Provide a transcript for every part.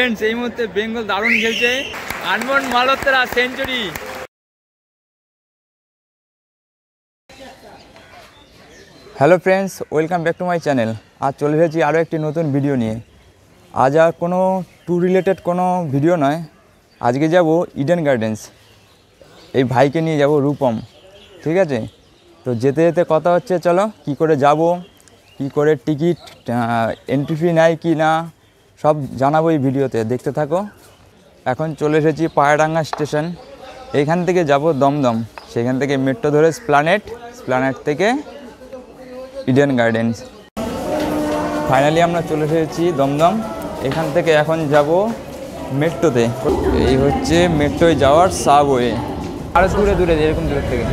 Friends, এই মুহূর্তে বেঙ্গল দারুণ খেলছে। Anmol Malhotra century. Hello friends, welcome back to my channel. আজ চলে এসেছি আরও একটি নতুন ভিডিও নিয়ে। আজ আর কোনো ট্যুর রিলেটেড কোনো ভিডিও নয়। আজকে যাব ইডেন গার্ডেন্স। এই ভাইকে নিয়ে যাব, রূপম। ঠিক আছে, তো যেতে যেতে কথা হচ্ছে, চলো কি করে যাব, কি করে টিকিট এন্ট্রি ফি নেয় কি না, সব জানাবো এই ভিডিওতে, দেখতে থাকো। এখন চলে এসেছি পায়রাডাঙ্গা স্টেশন। এইখান থেকে যাব দমদম, সেখান থেকে মেট্রো ধরে স্প্ল্যানেট থেকে ইডেন গার্ডেন্স। ফাইনালি আমরা চলে এসেছি দমদম। এখান থেকে এখন যাব মেট্রোতে। এই হচ্ছে মেট্রোয় যাওয়ার সাবওয়ে। আরও দূরে দূরে এরকম দূরের থেকে।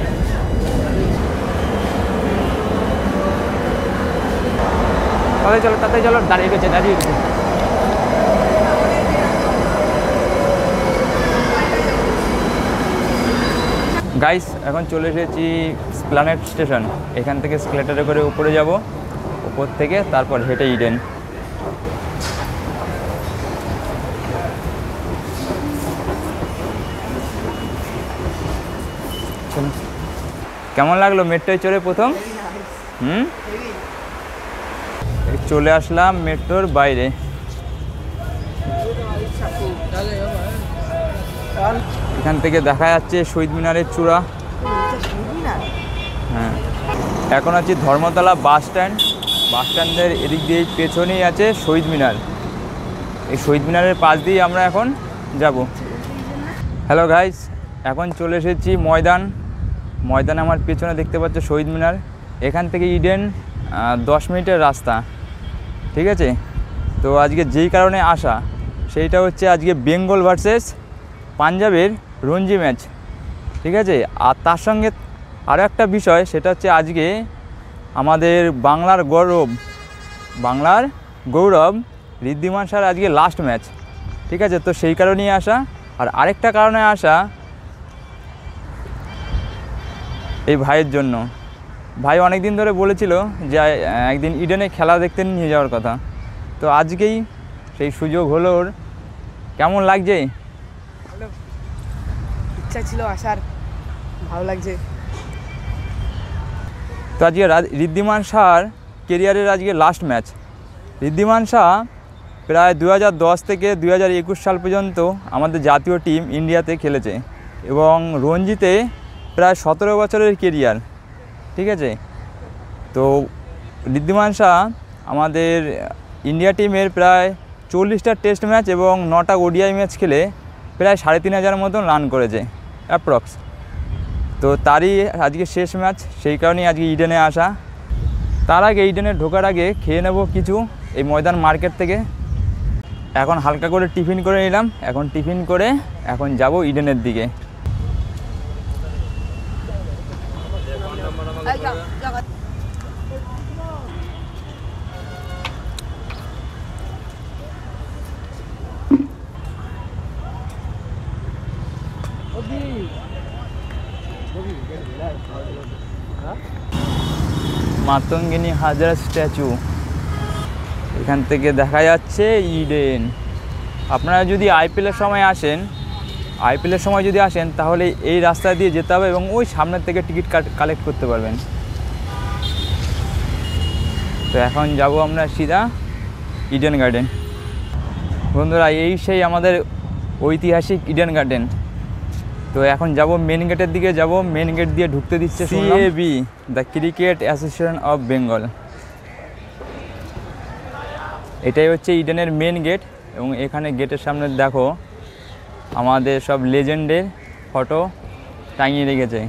তাতে চলো দাঁড়িয়ে গেছে। গাইস, এখন চলে এসেছি স্প্ল্যানেট স্টেশন। এখান থেকে স্কেলেটারে করে উপরে যাব, উপর থেকে তারপর হেঁটে ইডেন। কেমন লাগলো মেট্রোয় চড়ে প্রথম? চলে আসলাম মেট্রোর বাইরে। এখান থেকে দেখা যাচ্ছে শহীদ মিনারের চূড়া। হ্যাঁ, এখন আছি ধর্মতলা বাস স্ট্যান্ডের এদিক দিয়ে পেছনেই আছে শহীদ মিনার। এই শহীদ মিনারের পাশ দিয়ে আমরা এখন যাব। হ্যালো গাইস, এখন চলে এসেছি ময়দানে। আমার পেছনে দেখতে পাচ্ছ শহীদ মিনার। এখান থেকে ইডেন 10 মিনিটের রাস্তা। ঠিক আছে, তো আজকে যেই কারণে আসা, সেইটা হচ্ছে আজকে বেঙ্গল ভার্সেস পাঞ্জাবের রঞ্জি ম্যাচ। ঠিক আছে, আর তার সঙ্গে আরও একটা বিষয়, সেটা হচ্ছে আজকে আমাদের বাংলার গৌরব ঋদ্ধিমান স্যার আজকে লাস্ট ম্যাচ। ঠিক আছে, তো সেই কারণেই আসা। আর আরেকটা কারণে আসা এই ভাইয়ের জন্য। ভাই অনেক দিন ধরে বলেছিল যে একদিন ইডেনে খেলা দেখতে নিয়ে যাওয়ার কথা, তো আজকেই সেই সুযোগ হলো ওর। কেমন লাগছে? ইচ্ছা ছিল আসার, ভালো লাগছে। তো আজকে ঋদ্ধিমান স্যার কেরিয়ারের আজকে লাস্ট ম্যাচ। ঋদ্ধিমান শাহ প্রায় 2010 থেকে 2021 সাল পর্যন্ত আমাদের জাতীয় টিম ইন্ডিয়াতে খেলেছে এবং রঞ্জিতে প্রায় 17 বছরের কেরিয়ার। ঠিক আছে, তো ঋদ্ধিমান শাহ আমাদের ইন্ডিয়া টিমের প্রায় 40টা টেস্ট ম্যাচ এবং 9টা ওডিআই ম্যাচ খেলে প্রায় 3500 মতন রান করেছে অ্যাপ্রক্স। তো তারই আজকে শেষ ম্যাচ, সেই কারণেই আজকে ইডেনে আসা। তার আগে ইডেনে ঢোকার আগে খেয়ে নেব কিছু এই ময়দান মার্কেট থেকে। এখন হালকা করে টিফিন করে নিলাম। এখন টিফিন করে এখন যাব ইডেনের দিকে। মাতঙ্গিনী হাজরা স্ট্যাচু, এখান থেকে দেখা যাচ্ছে ইডেন। আপনারা যদি আইপিএলের সময় যদি আসেন তাহলে এই রাস্তা দিয়ে যেতে হবে এবং ওই সামনের থেকে টিকিট কালেক্ট করতে পারবেন। তো এখন যাব আমরা সিধা ইডেন গার্ডেন। বন্ধুরা, এই সেই আমাদের ঐতিহাসিক ইডেন গার্ডেন। তো এখন যাব মেন গেটের দিকে যাব। মেন গেট দিয়ে ঢুকতে দিচ্ছে CAB, the cricket association of Bengal. এটাই হচ্ছে ইডেনের মেন গেট এবং এখানে গেটের সামনে দেখো আমাদের সব লেজেন্ডের ফটো টাঙিয়ে রেখেছে।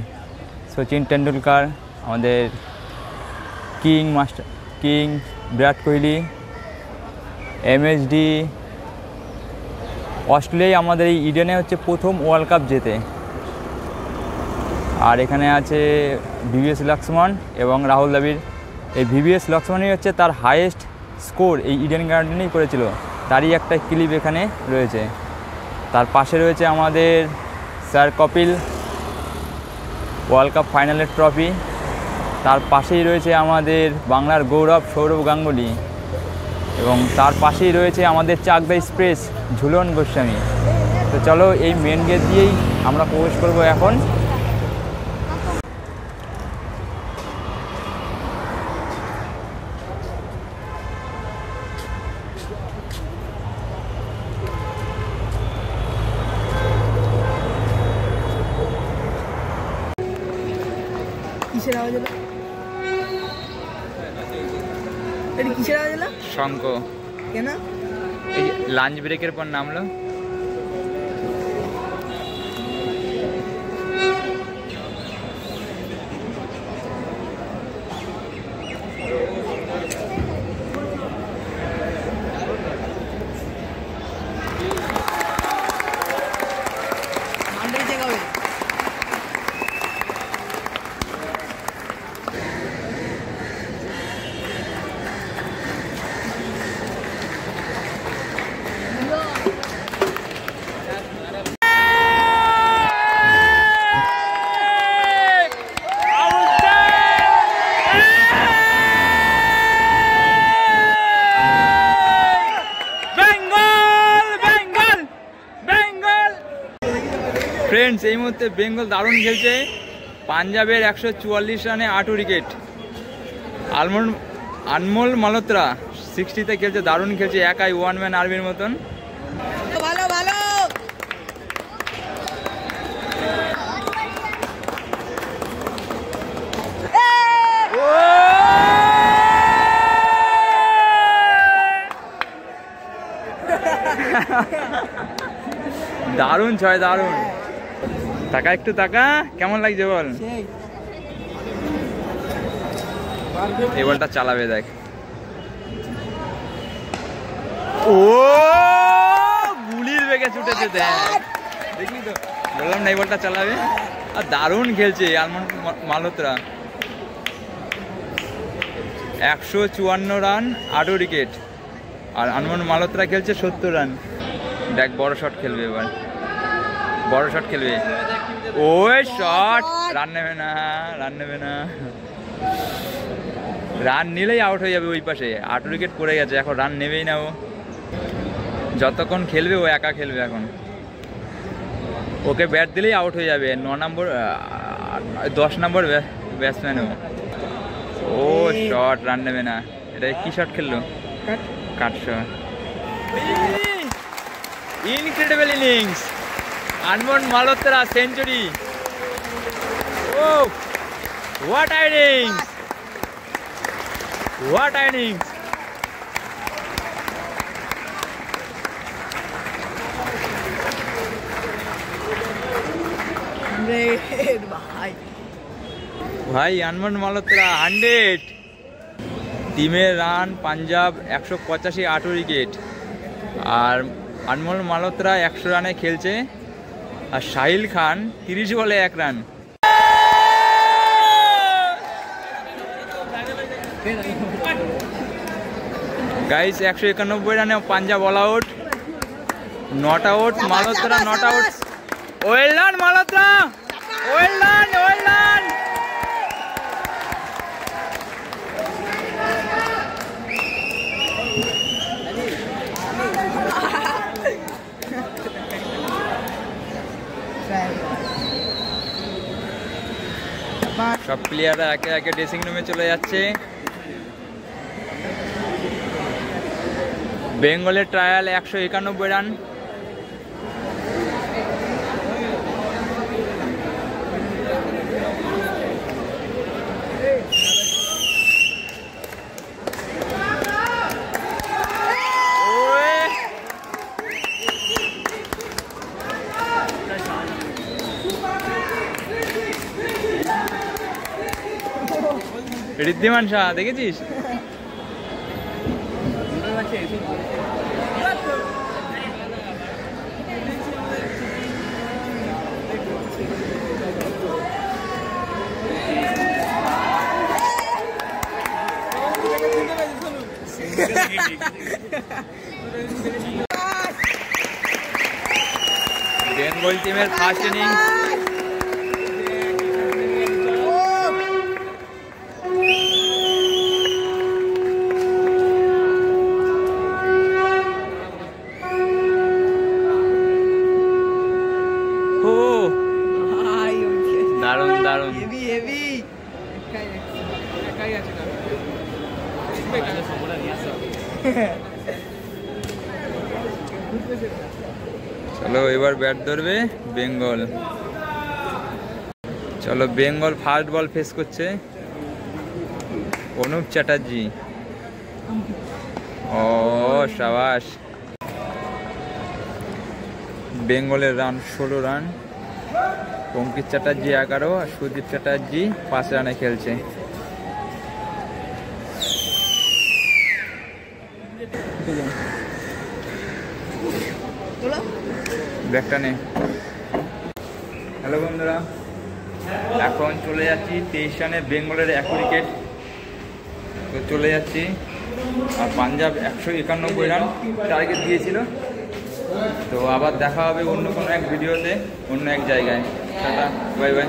সচিন টেন্ডুলকার, আমাদের কিং বিরাট কোহলি, MSD। অস্ট্রেলিয়ায় আমাদের এই ইডেনে হচ্ছে প্রথম ওয়ার্ল্ড কাপ জেতে। আর এখানে আছে VVS লক্ষ্মণ এবং রাহুল দ্রাবিড়। এই VVS লক্ষ্মণই হচ্ছে তার হাইয়েস্ট স্কোর এই ইডেন গার্ডেনেই করেছিল, তারই একটা ক্লিপ এখানে রয়েছে। তার পাশে রয়েছে আমাদের স্যার কপিল ওয়ার্ল্ড কাপ ফাইনালের ট্রফি। তার পাশেই রয়েছে আমাদের বাংলার গৌরব সৌরভ গাঙ্গুলি। এবং তার পাশেই রয়েছে আমাদের চাকদা এক্সপ্রেস ঝুলন গোস্বামী। তো চলো এই মেন গেট দিয়েই আমরা প্রবেশ করব এখন। কিসের আওয়াজ হলো? এটা কিসের আওয়াজ হলো? শঙ্খ। কেন? এই লাঞ্চ ব্রেকের পর নামলো। ফ্রেন্ডস, এই মুহূর্তে বেঙ্গল দারুণ খেলছে। পাঞ্জাবের 144 রানে 8 উইকেট। আনমোল মালহোত্রা 60তে খেলছে, দারুণ খেলছে, একাই ওয়ান ম্যান আর্মির মতন। ভালো ভালো। দারুণ ছয়, দারুণ। টাকা একটু টাকা, কেমন লাগছে বল? এই বলটা চালাবে দেখ। ও গুলির বেগে ছুটেছে, দেখ দেখলি তো, বললাম না এই বলটা চালাবে। আর দারুণ খেলছে আনমোল মালহোত্রা। 154 run 8 wicket. আর আনমোল মালহোত্রা খেলছে 70 রান। দেখ বড় শট খেলবে এবার, বড় শট খেলবে। ওই শট, রান নেবে না, রান নেবে না। রান নিলেই আউট হয়ে যাবে। ওই পাশে 8 উইকেট পড়ে গেছে, এখন রান নেবেই না ও। যতক্ষণ খেলবে ও একা খেলবে এখন। ওকে ব্যাট দিলেই আউট হয়ে যাবে। 10 নম্বর ব্যাটসম্যান ও। ও শট, রান নেবে না। এটা কি শট খেললো? Cut shot. Incredible innings, Anmol Malhotra century. Oh what innings, what innings. ভাই আনমোল মালহোত্রা 100। টিমের রান পাঞ্জাব 185, 8 উইকেট। আর আনমোল মালহোত্রা 100 রানে খেলছে। আর সাহিল খান 30 বলে 1 রান। গাইস 191 রানে Punjab all out. Not out Malhotra, not out. Well done Malhotra, well done, well done. সব প্লেয়াররা একে একে ড্রেসিং রুমে চলে যাচ্ছে। বেঙ্গলের ট্রায়াল 191 রান। ঋদ্ধিমান শাহ দেখেছিস? বেঙ্গল টিমের ফার্স্ট ইনিংস। দারুণ দারুণ। হেভি হেভি একাই আছে চলো এবার ব্যাট ধরবে বেঙ্গল। চলো বেঙ্গল ফার্স্ট বল ফেস করছে অনুপ চ্যাটার্জি। ও সাবাস। বেঙ্গলের রান 16 রান, অঙ্কিত চ্যাটার্জি 11 আর সুদীপ চ্যাটার্জি 5 রানে খেলছে। ব্যাকটা নে। হ্যালো বন্ধুরা, এখন চলে যাচ্ছি 23 রানে বেঙ্গলের 1 উইকেট তো চলে যাচ্ছি। আর পাঞ্জাব 191 রান টার্গেট দিয়েছিল। তো আবার দেখা হবে অন্য কোনো এক ভিডিওতে, অন্য এক জায়গায়। Tata, bye bye.